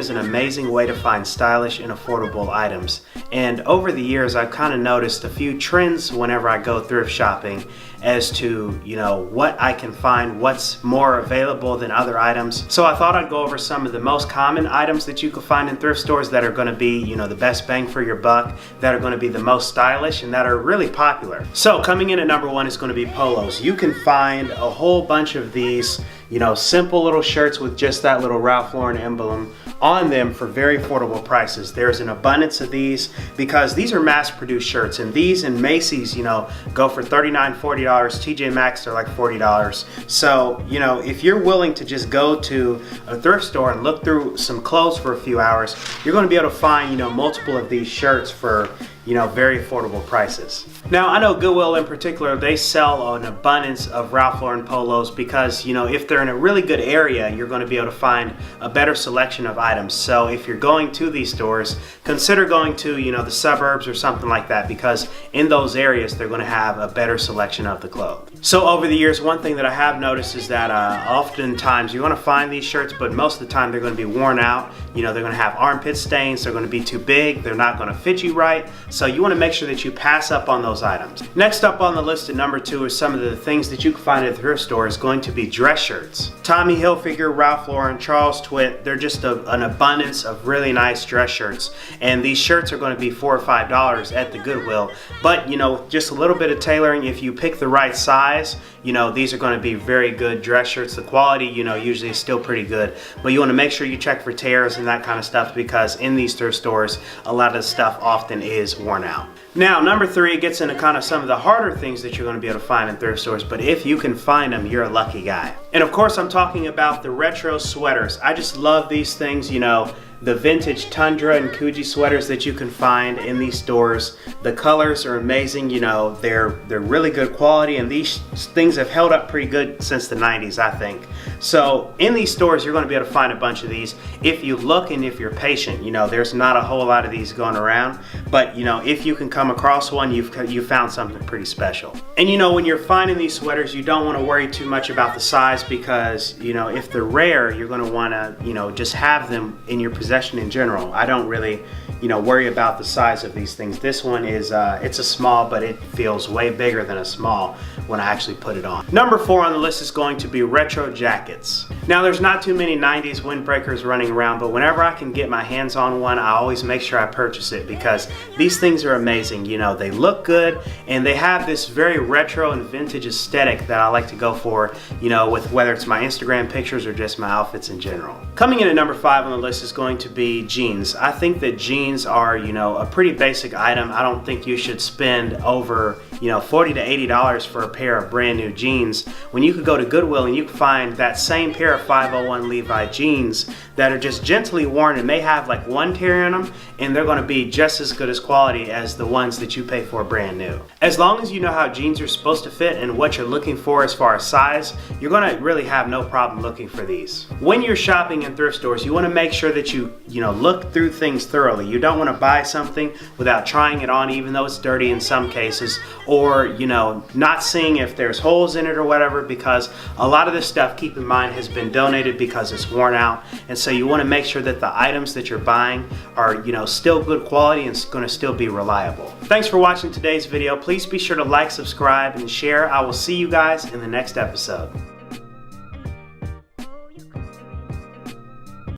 is an amazing way to find stylish and affordable items. And over the years, I've kind of noticed a few trends whenever I go thrift shopping as to, what I can find, what's more available than other items. So I thought I'd go over some of the most common items that you can find in thrift stores that are going to be, the best bang for your buck, that are going to be the most stylish, and that are really popular. So coming in at number one is going to be polos. You can find a whole bunch of these, simple little shirts with just that little Ralph Lauren emblem on them for very affordable prices. There's an abundance of these because these are mass-produced shirts, and these in Macy's, go for $39, $40. TJ Maxx, they're like $40. So, if you're willing to just go to a thrift store and look through some clothes for a few hours, you're going to be able to find, multiple of these shirts for very affordable prices. Now, I know Goodwill in particular, they sell an abundance of Ralph Lauren polos because, if they're in a really good area, you're going to be able to find a better selection of items. So if you're going to these stores, consider going to, the suburbs or something like that, because in those areas, they're going to have a better selection of the clothes. So over the years, one thing that I have noticed is that oftentimes you're going to find these shirts, but most of the time they're going to be worn out. They're going to have armpit stains, they're going to be too big, they're not going to fit you right. So you want to make sure that you pass up on those items. Next up on the list at number two is some of the things that you can find at the thrift store is going to be dress shirts. Tommy Hilfiger, Ralph Lauren, Charles Twitt, they're just an abundance of really nice dress shirts. And these shirts are going to be $4 or $5 at the Goodwill. But, just a little bit of tailoring, if you pick the right size, these are going to be very good dress shirts. The quality, usually is still pretty good. But you want to make sure you check for tears and that kind of stuff, because in these thrift stores, a lot of the stuff often is worn out. Now, number three gets into kind of some of the harder things that you're going to be able to find in thrift stores, but if you can find them, you're a lucky guy. And of course, I'm talking about the retro sweaters. I just love these things, the vintage Tundra and Coogee sweaters that you can find in these stores. The colors are amazing, they're really good quality, and these things have held up pretty good since the 90s, I think. So in these stores, you're going to be able to find a bunch of these. If you look and if you're patient, there's not a whole lot of these going around, but if you can come across one, you've found something pretty special. And when you're finding these sweaters, you don't want to worry too much about the size, because if they're rare, you're going to want to just have them in your possession in general. I don't really worry about the size of these things. This one is it's a small, but it feels way bigger than a small when I actually put it on. Number four on the list is going to be retro jackets. Now, there's not too many 90s windbreakers running around, but whenever I can get my hands on one, I always make sure I purchase it, because these things are amazing. They look good, and they have this very retro and vintage aesthetic that I like to go for, with whether it's my Instagram pictures or just my outfits in general. Coming in at number five on the list is going to be jeans. I think that jeans are, a pretty basic item. I don't think you should spend over, $40 to $80 for a pair of brand new jeans, when you could go to Goodwill and you can find that same pair of 501 Levi jeans that are just gently worn and may have like one tear in them, and they're going to be just as good as quality as the ones that you pay for brand new. As long as you know how jeans are supposed to fit and what you're looking for as far as size, you're going to really have no problem looking for these. When you're shopping in thrift stores, you want to make sure that you look through things thoroughly. You don't want to buy something without trying it on, even though it's dirty in some cases, or not seeing if there's holes in it or whatever, because a lot of this stuff, keep in mind, has been donated because it's worn out. And so you want to make sure that the items that you're buying are still good quality and it's going to still be reliable. Thanks for watching today's video. Please be sure to like, subscribe, and share. I will see you guys in the next episode.